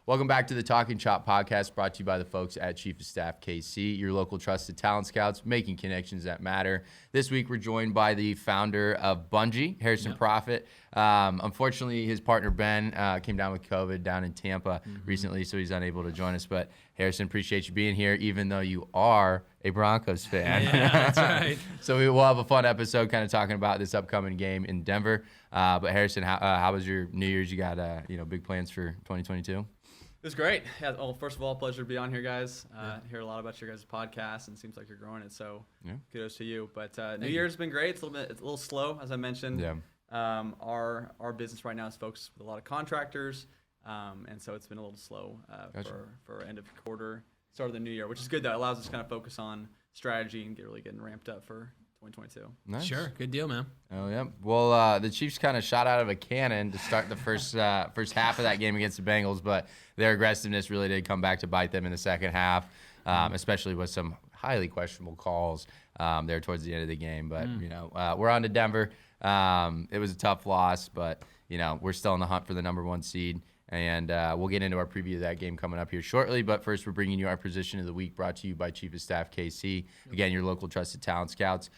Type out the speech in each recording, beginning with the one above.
Welcome back to the Talkin podcast brought to you by the folks at Chief of Staff KC, your local trusted talent scouts, making connections that matter. This week, we're joined by the founder of Bungii, Harrison Proffitt. Unfortunately, his partner, Ben, came down with COVID down in Tampa recently, so he's unable to join us. But Harrison, appreciate you being here, even though you are a Broncos fan. Yeah, that's right. So we will have a fun episode kind of talking about this upcoming game in Denver. But Harrison, how was your New Year's? You got big plans for 2022? It was great. Yeah, well, first of all, pleasure to be on here, guys. Hear a lot about your guys' podcast, and it seems like you're growing it, so kudos to you. But New Year's has been great. It's a little slow, as I mentioned. Yeah. Our business right now is focused with a lot of contractors, and so it's been a little slow for end of quarter, start of the new year, which is good, though. It allows us to kind of focus on strategy and really getting ramped up for 2022. Nice. Sure, good deal, man. Oh yeah. Well, the Chiefs kind of shot out of a cannon to start the first half of that game against the Bengals, but their aggressiveness really did come back to bite them in the second half, especially with some highly questionable calls there towards the end of the game. But we're on to Denver. It was a tough loss, but we're still in the hunt for the number 1 seed. And we'll get into our preview of that game coming up here shortly. But first, we're bringing you our position of the week, brought to you by Chief of Staff KC. Again, your local trusted talent scouts.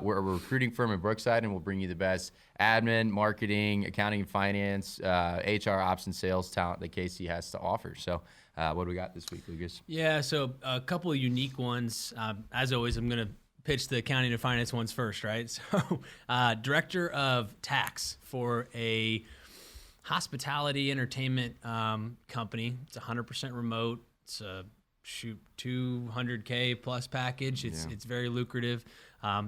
We're a recruiting firm in Brookside, and we'll bring you the best admin, marketing, accounting, and finance, HR, ops, and sales talent that KC has to offer. So what do we got this week, Lucas? Yeah, so a couple of unique ones. As always, I'm going to pitch the accounting and finance ones first, right? So director of tax for a hospitality entertainment company. It's 100% remote. It's a $200K plus package. It's very lucrative.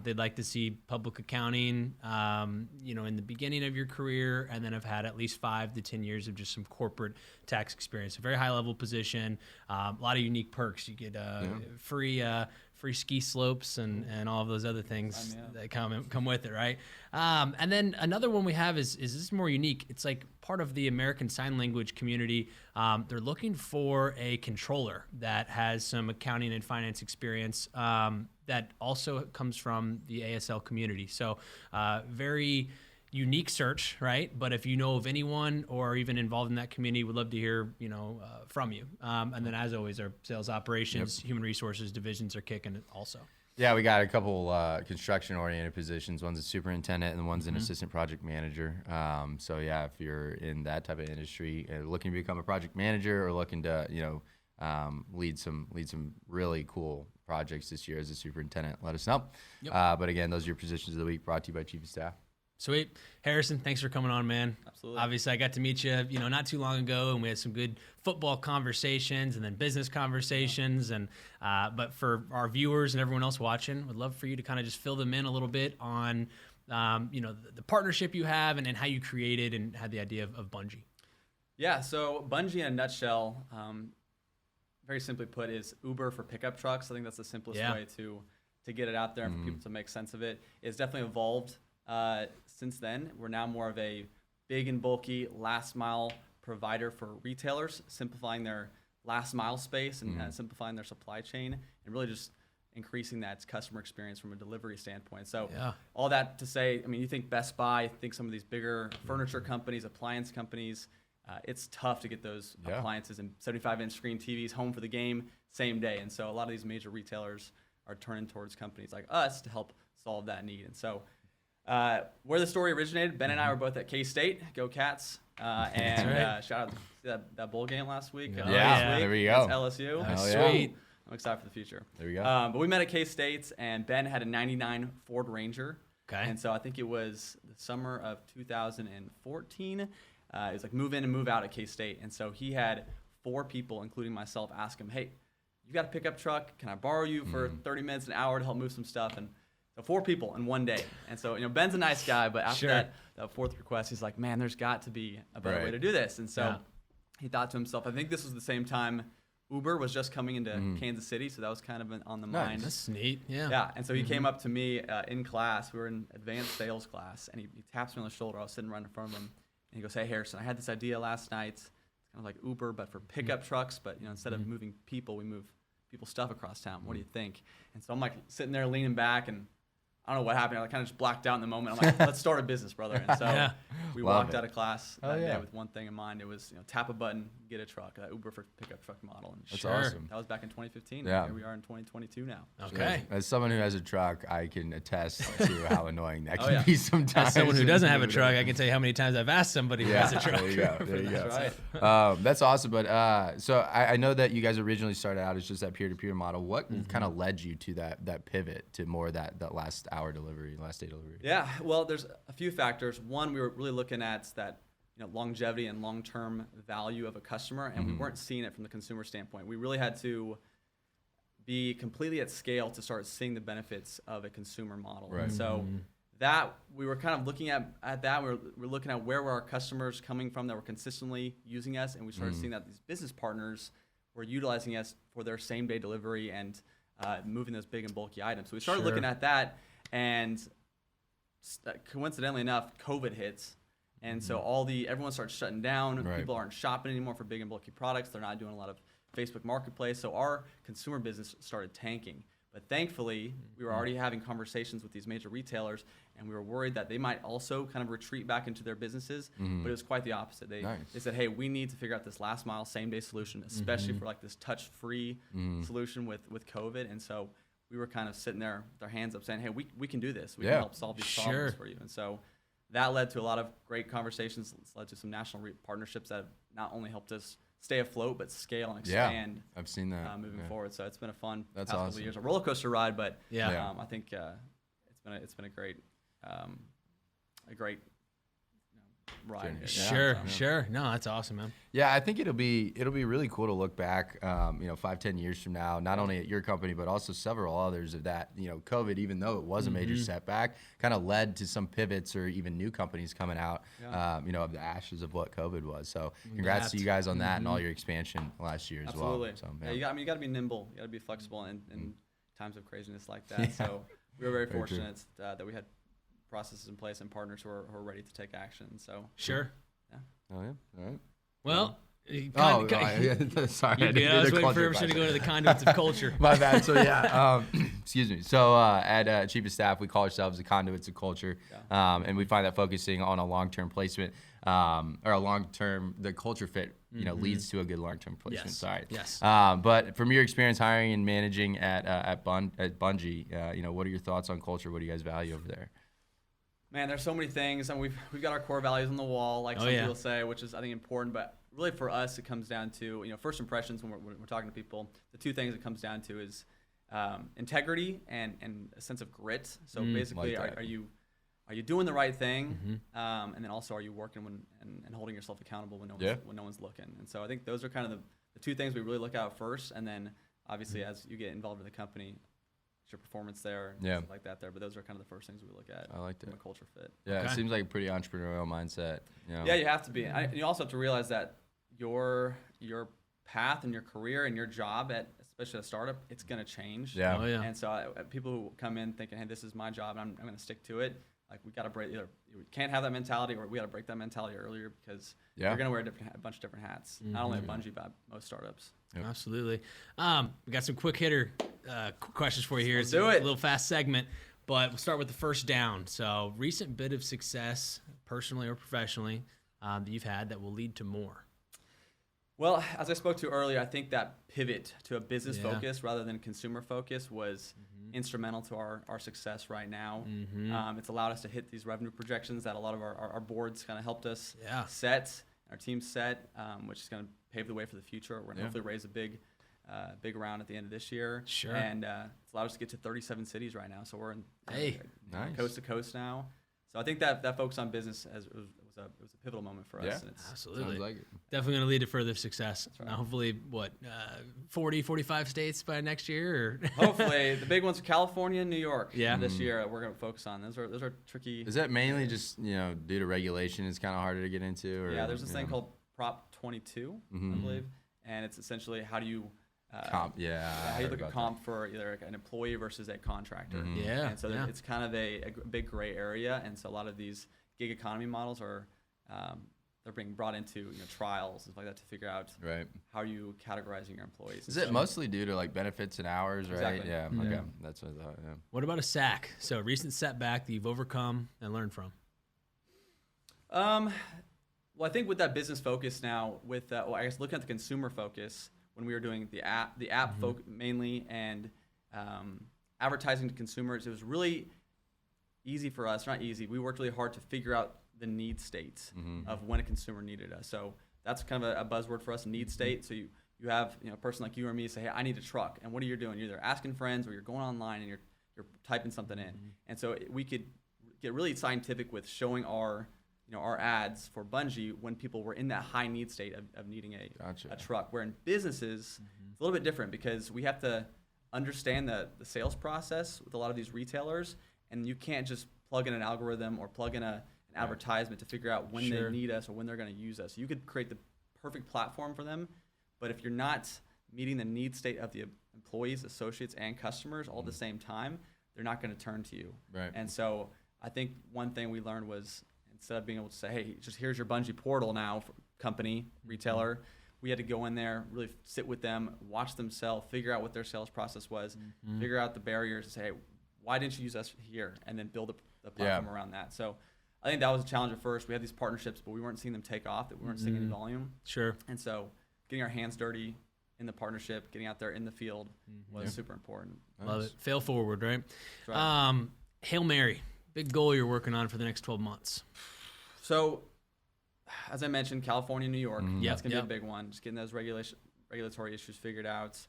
They'd like to see public accounting, in the beginning of your career, and then have had at least 5 to 10 years of just some corporate tax experience. A very high level position. A lot of unique perks. You get free ski slopes and all of those other things that come with it, right? And then another one we have is this is more unique. It's like part of the American Sign Language community. They're looking for a controller that has some accounting and finance experience that also comes from the ASL community. So very unique search, right? But if you know of anyone or even involved in that community, we'd love to hear, from you. And then as always, our sales operations, human resources divisions are kicking it also. Yeah, we got a couple construction-oriented positions. One's a superintendent and one's an assistant project manager. So yeah, if you're in that type of industry, looking to become a project manager or looking to, lead some really cool projects this year as a superintendent, let us know. Yep. But again, those are your positions of the week, brought to you by Chief of Staff. Sweet. Harrison, thanks for coming on, man. Absolutely. Obviously, I got to meet you, not too long ago, and we had some good football conversations and then business conversations. And but for our viewers and everyone else watching, would love for you to kind of just fill them in a little bit on, the partnership you have and how you created and had the idea of Bungii. Yeah, so Bungii in a nutshell, very simply put, is Uber for pickup trucks. I think that's the simplest way to get it out there and for people to make sense of it. It's definitely evolved since then. We're now more of a big and bulky last mile provider for retailers, simplifying their last mile space and simplifying their supply chain and really just increasing that customer experience from a delivery standpoint. So all that to say, you think Best Buy, think some of these bigger furniture companies, appliance companies, it's tough to get those appliances and 75-inch screen TVs home for the game same day. And so a lot of these major retailers are turning towards companies like us to help solve that need. And so where the story originated, Ben and I were both at K-State, go Cats, and shout out to that bowl game last week. There we go. LSU. Sweet. I'm excited for the future. There we go. But we met at K-State, and Ben had a 99 Ford Ranger. Okay. And so I think it was the summer of 2014. It was like move in and move out at K-State. And so he had 4 people, including myself, ask him, hey, you got a pickup truck? Can I borrow you for 30 minutes, an hour to help move some stuff? And so 4 people in one day. And so, Ben's a nice guy, but after that 4th request, he's like, man, there's got to be a better way to do this. And so he thought to himself, I think this was the same time Uber was just coming into Kansas City, so that was kind of on the mind. That's neat, Yeah, and so he came up to me in class. We were in advanced sales class, and he taps me on the shoulder. I was sitting right in front of him, and he goes, hey, Harrison, I had this idea last night. It's kind of like Uber, but for pickup trucks, but instead of moving people, we move people's stuff across town. What do you think? And so I'm like sitting there leaning back, and I don't know what happened. I kind of just blacked out in the moment. I'm like, let's start a business, brother. And so we Love walked it. out of class Oh, that yeah. day with one thing in mind. It was, tap a button, get a truck, that Uber for pickup truck model. And That's Sure. awesome. that was back in 2015. Yeah. And here we are in 2022 now. Okay. As someone who has a truck, I can attest to how annoying that Oh, can yeah. be sometimes. As someone who doesn't have a Dude. truck, I can tell you how many times I've asked somebody who Yeah, has a truck. there you go. There you go. That's right. That's awesome. But so I know that you guys originally started out as just that peer-to-peer model. What kind of led you to that pivot to more that last hour delivery, last day delivery? Yeah, well, there's a few factors. One, we were really looking at that longevity and long-term value of a customer, and we weren't seeing it from the consumer standpoint. We really had to be completely at scale to start seeing the benefits of a consumer model. Right. And so that we were kind of looking at that. We're looking at where were our customers coming from that were consistently using us, and we started seeing that these business partners were utilizing us for their same-day delivery and moving those big and bulky items. So we started Sure. looking at that, and coincidentally enough, COVID hits. And so everyone starts shutting down. Right. People aren't shopping anymore for big and bulky products. They're not doing a lot of Facebook Marketplace. So our consumer business started tanking. But thankfully, we were already having conversations with these major retailers, and we were worried that they might also kind of retreat back into their businesses. But it was quite the opposite. They said, hey, we need to figure out this last mile, same day solution, especially for like this touch-free solution with COVID. And so we were kind of sitting there with our hands up saying, hey, we can do this. We can help solve these problems for you. And so that led to a lot of great conversations. It's led to some national partnerships that have not only helped us stay afloat, but scale and expand. I've seen that Moving forward. So it's been a fun That's past couple awesome. of years. A roller coaster ride, but Yeah. I think it's been a great ride. Here. Sure, So- sure. No, that's awesome, man. Yeah, I think it'll be really cool to look back, 5-10 years from now, not only at your company but also several others of that. COVID, even though it was a major setback, kind of led to some pivots or even new companies coming out, of the ashes of what COVID was. So congrats to you guys on that and all your expansion last year as Absolutely. well. So, Yeah, you got to be nimble. You got to be flexible in times of craziness like that. So we were very fortunate that we had processes in place and partners who are ready to take action. So Sure. Oh yeah, all right. Well, Sorry, I I was didn't waiting mean to for clunker everybody to by go to the conduits of culture. My bad. So yeah, excuse me. So at Chief of Staff, we call ourselves the conduits of culture, and we find that focusing on a long-term placement or a long-term, the culture fit, leads to a good long-term placement. Yes. Sorry. Yes. But from your experience hiring and managing at Bungii, what are your thoughts on culture? What do you guys value over there? Man, there's so many things, and we've got our core values on the wall, like some people say, which is I think important. But really, for us, it comes down to first impressions when we're talking to people. The two things it comes down to is integrity and a sense of grit. So basically, like are you doing the right thing, and then also are you working and holding yourself accountable when no one's looking? And so I think those are kind of the two things we really look at first, and then obviously as you get involved in the company, your performance there, and stuff like that there. But those are kind of the first things we look at. I like from that. a culture fit. Yeah, it seems like a pretty entrepreneurial mindset. Yeah, you have to be. You also have to realize that your path and your career and your job especially a startup, it's going to change. Yeah. Oh, yeah. And so people who come in thinking, hey, this is my job and I'm going to stick to it. Like we got to break. Either we can't have that mentality, or we got to break that mentality earlier because you're going to wear a bunch of different hats. Not only at Bungii, but most startups. Yep. Absolutely. We got some quick hitter questions for you here. It's do a it. little fast segment, but we'll start with the first down. So, recent bit of success, personally or professionally, that you've had that will lead to more. Well, as I spoke to earlier, I think that pivot to a business focus rather than consumer focus was instrumental to our success right now. It's allowed us to hit these revenue projections that a lot of our boards kind of helped us set, our team set, which is going to pave the way for the future. We're going to hopefully raise a big round at the end of this year. Sure. And it's allowed us to get to 37 cities right now. So we're in Nice. coast to coast now. So I think that focus on business was a pivotal moment for us. Yeah. And it's, Absolutely. Sounds like it. Definitely going to lead to further success. right. Hopefully, 40, 45 states by next year? Or hopefully, the big ones are California and New York. Yeah. This year we're going to focus on. Those are tricky. Is that mainly just due to regulation? It's kind of harder to get into. Or, Yeah, there's this thing called Prop 22, I believe, and it's essentially how do you comp. Yeah. I how you heard look at about comp for either an employee versus a contractor. Yeah. And so it's kind of a big gray area, and so a lot of these gig economy models are they're being brought into trials and stuff like that to figure out how are you categorizing your employees. Is it mostly due to like benefits and hours, right? Exactly. Yeah. Okay. That's what I thought. Yeah. What about a sack? So, recent setback that you've overcome and learned from. Well, I think with that business focus now, with I guess looking at the consumer focus when we were doing the app mainly, and advertising to consumers, it was really easy for us. Not easy. We worked really hard to figure out the need state of when a consumer needed us. So that's kind of a buzzword for us, need state. So you have a person like you or me say, hey, I need a truck, and what are you doing? You're either asking friends or you're going online and you're typing something in, and so we could get really scientific with showing our ads for Bungii when people were in that high need state of needing a truck. Where in businesses, it's a little bit different because we have to understand the sales process with a lot of these retailers, and you can't just plug in an algorithm or plug in an advertisement to figure out when they need us or when they're going to use us. You could create the perfect platform for them, but if you're not meeting the need state of the employees, associates, and customers all at the same time, they're not going to turn to you. Right. And so I think one thing we learned was, instead of being able to say, hey, just here's your Bungii portal now, for company, retailer, we had to go in there, really sit with them, watch them sell, figure out what their sales process was, figure out the barriers, and say, hey, why didn't you use us here? And then build a platform around that. So I think that was a challenge at first. We had these partnerships, but we weren't seeing them take off, that we weren't seeing any volume. Sure. And so getting our hands dirty in the partnership, getting out there in the field was super important. Love it. Fail forward, right? That's right. Hail Mary, big goal you're working on for the next 12 months. So, as I mentioned, California, New York, that's going to be a big one. Just getting those regulatory issues figured out.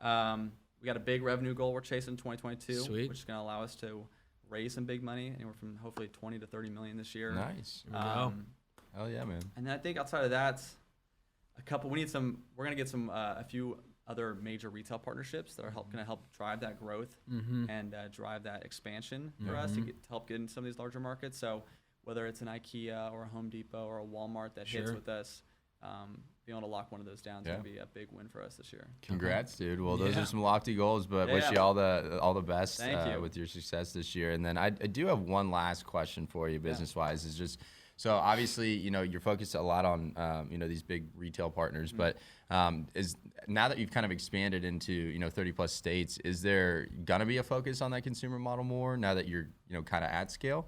We got a big revenue goal we're chasing in 2022, Sweet. which is going to allow us to raise some big money, anywhere from hopefully 20 to 30 million this year. Nice. Wow. Hell yeah, man. And then I think outside of that, we're going to get a few other major retail partnerships that are going to help drive that growth and drive that expansion for us to help get into some of these larger markets. So whether it's an IKEA or a Home Depot or a Walmart that hits with us, being able to lock one of those down is going to be a big win for us this year. Congrats, dude. Well, those are some lofty goals, but wish you all the best with your success this year. And then I do have one last question for you, business-wise. Is just, so obviously, you're focused a lot on, these big retail partners, but is now that you've kind of expanded into, 30 plus states, is there gonna be a focus on that consumer model more now that you're, kind of at scale?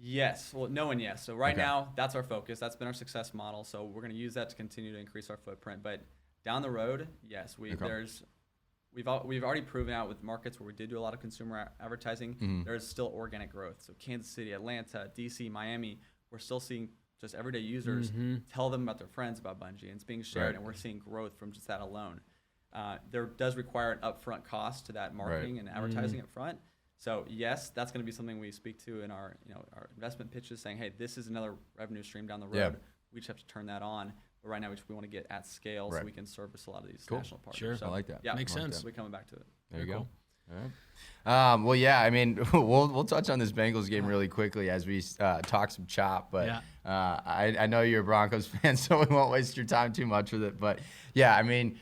Yes. Well, no and yes. So right now, that's our focus. That's been our success model. So we're going to use that to continue to increase our footprint. But down the road, yes, we've already proven out with markets where we did do a lot of consumer advertising. There's still organic growth. So Kansas City, Atlanta, DC, Miami, we're still seeing just everyday users tell them about their friends about Bungii, and it's being shared, and we're seeing growth from just that alone. There does require an upfront cost to that marketing and advertising up front. So yes, that's going to be something we speak to in our our investment pitches, saying, hey, this is another revenue stream down the road. We just have to turn that on. But right now, we want to get at scale so we can service a lot of these national partners. Sure, so, I like that. Yeah, makes sense. We'll be coming back to it. There you go. All right. Well, yeah, I mean, we'll touch on this Bengals game really quickly as we talk some chop. But I know you're a Broncos fan, so we won't waste your time too much with it. But yeah, I mean,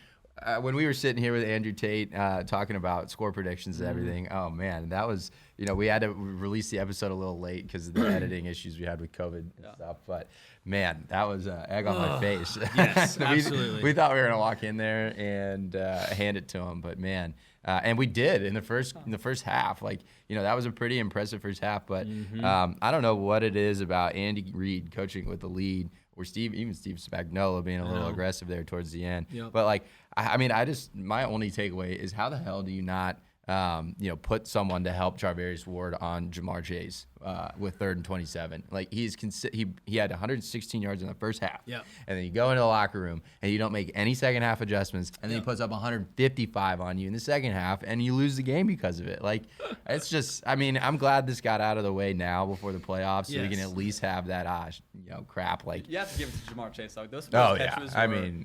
when we were sitting here with Andrew Tate talking about score predictions and everything, oh man, that was, we had to release the episode a little late because of the editing issues we had with COVID and stuff. But man, that was egg on my face. Yes, absolutely. We thought we were gonna walk in there and hand it to him, but man, and we did in the first half. Like, that was a pretty impressive first half. But I don't know what it is about Andy Reid coaching with the lead, or Steve Spagnuolo being a little aggressive there towards the end. But like, I mean, my only takeaway is, how the hell do you not, put someone to help Charvarius Ward on Jamar Chase with 3rd and 27? Like, he had 116 yards in the first half. And then you go into the locker room and you don't make any second half adjustments, and then he puts up 155 on you in the second half, and you lose the game because of it. Like, it's just, I mean, I'm glad this got out of the way now before the playoffs, so we can at least have that crap. Like, you have to give it to Jamar Chase. Like, those catches were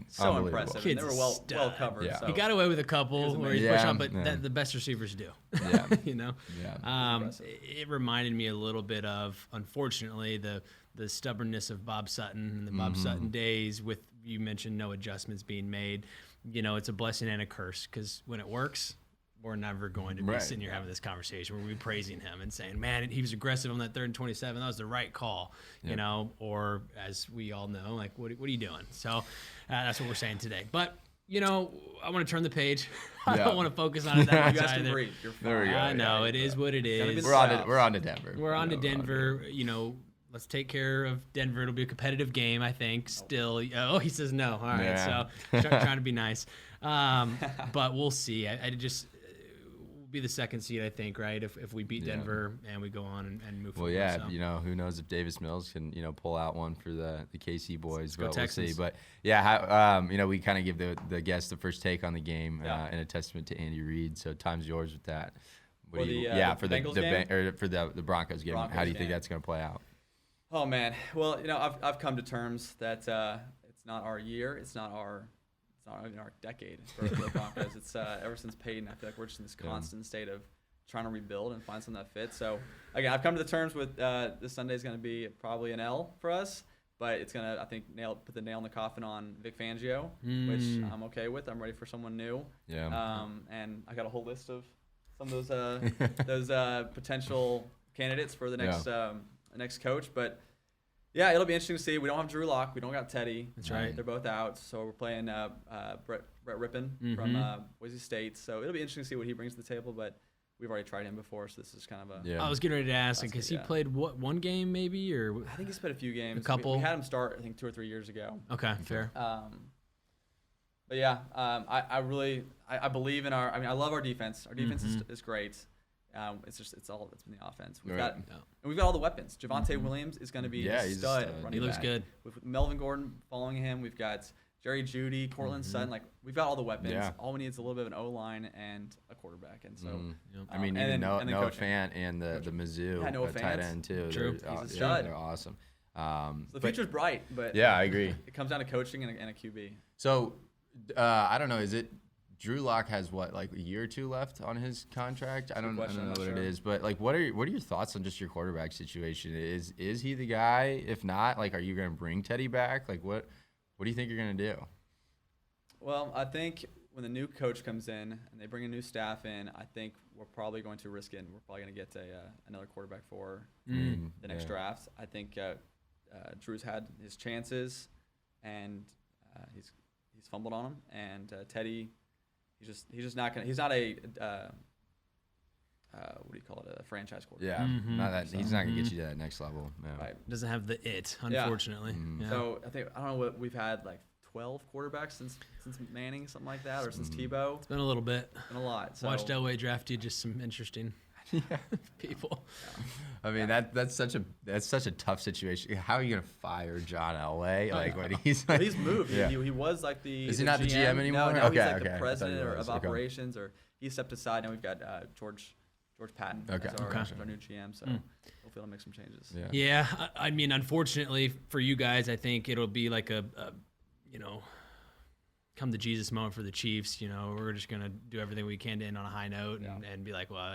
so impressive. And they were well covered. So. He got away with a couple where he's pushed on, but the best receivers do. It reminded me a little bit of, unfortunately, the stubbornness of Bob Sutton and the Bob Sutton days, with, you mentioned, no adjustments being made. It's a blessing and a curse, because when it works, we're never going to be sitting here having this conversation. We're going to be praising him and saying, man, he was aggressive on that 3rd and 27. That was the right call, or as we all know, like, what are you doing? So that's what we're saying today. But, I want to turn the page. I don't want to focus on it that much. You guys can breathe. You're fine. There we go. I know, it is what it is. We're on to Denver. We're on to Denver. let's take care of Denver. It'll be a competitive game, I think. Still, oh, he says no. All right, Yeah. so trying to be nice, but we'll see. I just we'll be the second seed, I think, right? If we beat Denver and we go on and move forward. Well, yeah, so. who knows if Davis Mills can, pull out one for the KC boys, go but we'll Texans. see. But yeah, we kind of give the guests the first take on the game and a testament to Andy Reid. So time's yours with that. What do you, for the Bengals game? or for the Broncos game. How do you think game. that's going to play out? Oh man, well, I've come to terms that it's not our year, it's not even our decade for the Broncos. It's ever since Peyton, I feel like we're just in this constant state of trying to rebuild and find something that fits. So again, I've come to the terms with this Sunday is going to be probably an L for us, but it's going to, I think, put the nail in the coffin on Vic Fangio, which I'm okay with. I'm ready for someone new. Yeah. And I got a whole list of some of those potential candidates for the next coach. But yeah, it'll be interesting to see. We don't have Drew Lock. We don't got Teddy. That's right. They're both out. So we're playing Brett Rippon from Boise State. So it'll be interesting to see what he brings to the table. But we've already tried him before, so this is kind of a. Yeah. I was getting ready to ask because he played one game maybe or. I think he's played a few games. A couple. We had him start I think 2 or 3 years ago. Okay, fair. But yeah, I believe in our. I mean, I love our defense. Our defense is great. It's been the offense. We've got all the weapons. Javonte Williams is going to be a stud. He looks good. With Melvin Gordon following him, we've got Jerry Jeudy, Cortland Sutton. Like we've got all the weapons. Yeah. All we need is a little bit of an O-line and a quarterback. And so, I mean, even Noah Fant and the Mizzou Noah tight Fant. end too. True. He's a stud. They're awesome. So the future's bright, but yeah, I agree. It comes down to coaching and a QB. So I don't know. Is it Drew Lock has like a year or two left on his contract? I don't know what it is, but like, what are your thoughts on just your quarterback situation? Is he the guy? If not, like, are you going to bring Teddy back? Like, what do you think you're going to do? Well, I think when the new coach comes in and they bring a new staff in, I think we're probably going to risk it. And we're probably going to get another quarterback for the next draft. I think Drew's had his chances, and he's fumbled on them. And Teddy, he's just not gonna. He's not a what do you call it? A franchise quarterback. Yeah, he's not gonna get you to that next level. No. Right. Doesn't have the it, unfortunately. Yeah. So I don't know what we've had, like 12 quarterbacks since Manning, something like that, or since Tebow. It's been a little bit. It's been a lot. So. Watched Elway draft you just some interesting people. I mean, that's such a tough situation. How are you gonna fire John Elway? Like when he's well, he's moved. Yeah. He was like Is he not the GM anymore? No, he's like the president of operations, or he stepped aside. Now we've got George Patton as our new GM. So hopefully it'll make some changes. Yeah. I mean, unfortunately for you guys, I think it'll be like a come to Jesus moment for the Chiefs. We're just gonna do everything we can to end on a high note and be like, well,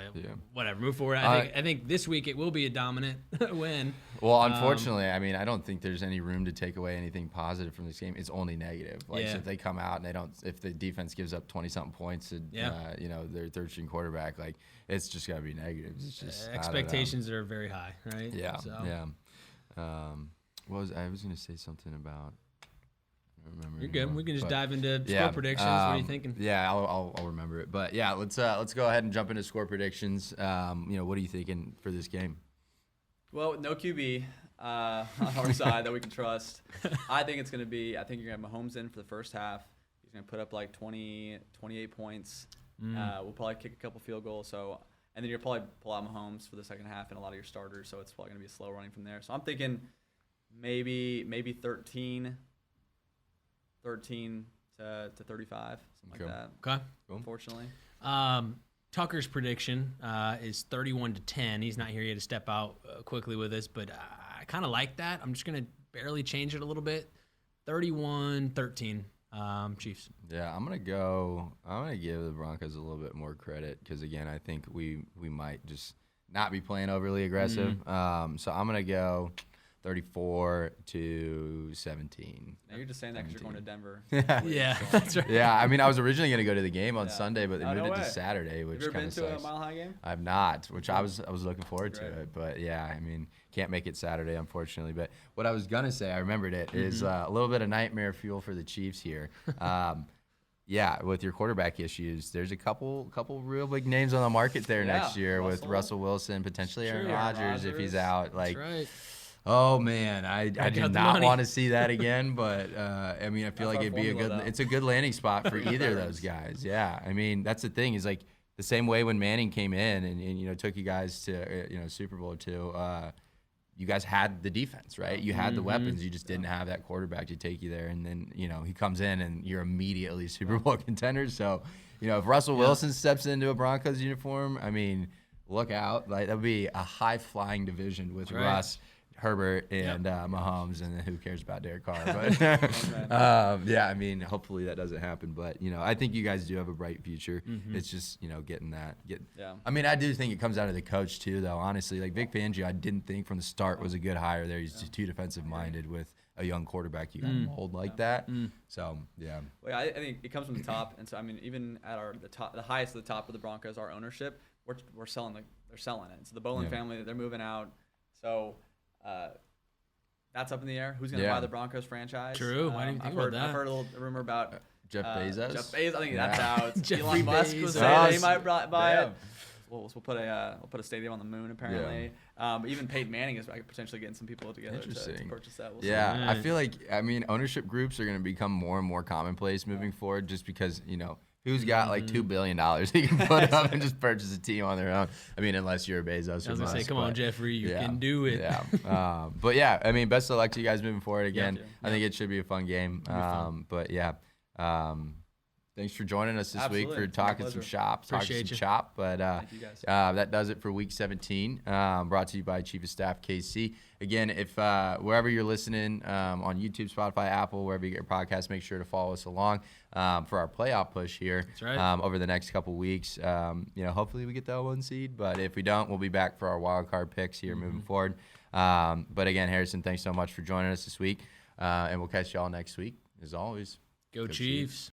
whatever, move forward. I think this week it will be a dominant win. Well, unfortunately, I mean, I don't think there's any room to take away anything positive from this game. It's only negative. Like, so if they come out and if the defense gives up 20-something points to, their third-string quarterback, like, it's just gonna be negatives. It's just expectations are very high, right? Yeah, so. yeah. I was gonna say something about. Remember You're good. anymore. We can just dive into score predictions. What are you thinking? Yeah, I'll remember it. But yeah, let's go ahead and jump into score predictions. What are you thinking for this game? Well, with no QB on our side that we can trust, I think you're gonna have Mahomes in for the first half. He's gonna put up like 28 points. We'll probably kick a couple field goals. And then you'll probably pull out Mahomes for the second half and a lot of your starters. So it's probably gonna be slow running from there. So I'm thinking maybe 13 to 35, something like that. Okay. Unfortunately. Tucker's prediction is 31-10. He's not here yet to step out quickly with us, but I kind of like that. I'm just going to barely change it a little bit. 31-13, Chiefs. Yeah, I'm gonna give the Broncos a little bit more credit because, again, I think we might just not be playing overly aggressive. So I'm going to go 34-17. Now you're just saying that because you're going to Denver. Yeah, that's right. Yeah, I mean, I was originally going to go to the game on Sunday, but they moved it to Saturday, which kind of sucks. Have you ever been to a Mile High game? I've not, which I was looking forward to it. But yeah, I mean, can't make it Saturday, unfortunately. But what I was going to say, I remembered it, is a little bit of nightmare fuel for the Chiefs here. Yeah, with your quarterback issues, there's a couple real big names on the market there next year with Russell Wilson, potentially Aaron Rodgers if he's out. Like, that's right. Oh man, I Back do out the not money. want to see that again. But I mean, I feel like our it'd be a formula, good. though. It's a good landing spot for either of those guys. Yeah, I mean, that's the thing is like the same way when Manning came in and took you guys to Super Bowl II. You guys had the defense, right? You had the weapons. You just didn't have that quarterback to take you there. And then he comes in and you're immediately Super Bowl contenders. So if Russell Wilson steps into a Broncos uniform, I mean, look out. Like that would be a high flying division with Russ, Herbert, and Mahomes, and then who cares about Derek Carr? But yeah, I mean, hopefully that doesn't happen. But I think you guys do have a bright future. It's just getting that. I mean, I do think it comes down to the coach too, though. Honestly, like Vic Fangio, I didn't think from the start was a good hire there. He's too defensive minded with a young quarterback. You got to mold like that. So yeah. Well, I think it comes from the top, and so I mean, even at the highest of the top of the Broncos, our ownership, we're selling they're selling it. So the Bolin family, they're moving out. So that's up in the air. Who's going to buy the Broncos franchise? True. I didn't think about that. I've heard a little rumor about Jeff Bezos. Jeff Bezos. I think that's out. Jeffrey Elon Musk was Bezos. saying he might buy it. We'll put a stadium on the moon apparently. But even Peyton Manning is potentially getting some people together to purchase that. We'll see. I feel like ownership groups are going to become more and more commonplace moving forward, just because who's got like $2 billion he can put up and just purchase a team on their own. I mean, unless you're a Bezos. I was or gonna say, Musk, come on, Jeffrey, you can do it. Yeah. But yeah, I mean, best of luck to you guys moving forward again. Yeah. I think it should be a fun game. But yeah. Thanks for joining us this week for talking some shop, Appreciate you. chop. But Thank you guys. that does it for week 17. Brought to you by Chief of Staff KC. Again, if wherever you're listening on YouTube, Spotify, Apple, wherever you get your podcast, make sure to follow us along for our playoff push here. That's right. Over the next couple weeks. Hopefully we get that 1 seed, but if we don't, we'll be back for our wild card picks here moving forward. But again, Harrison, thanks so much for joining us this week, and we'll catch y'all next week as always. Go Chiefs.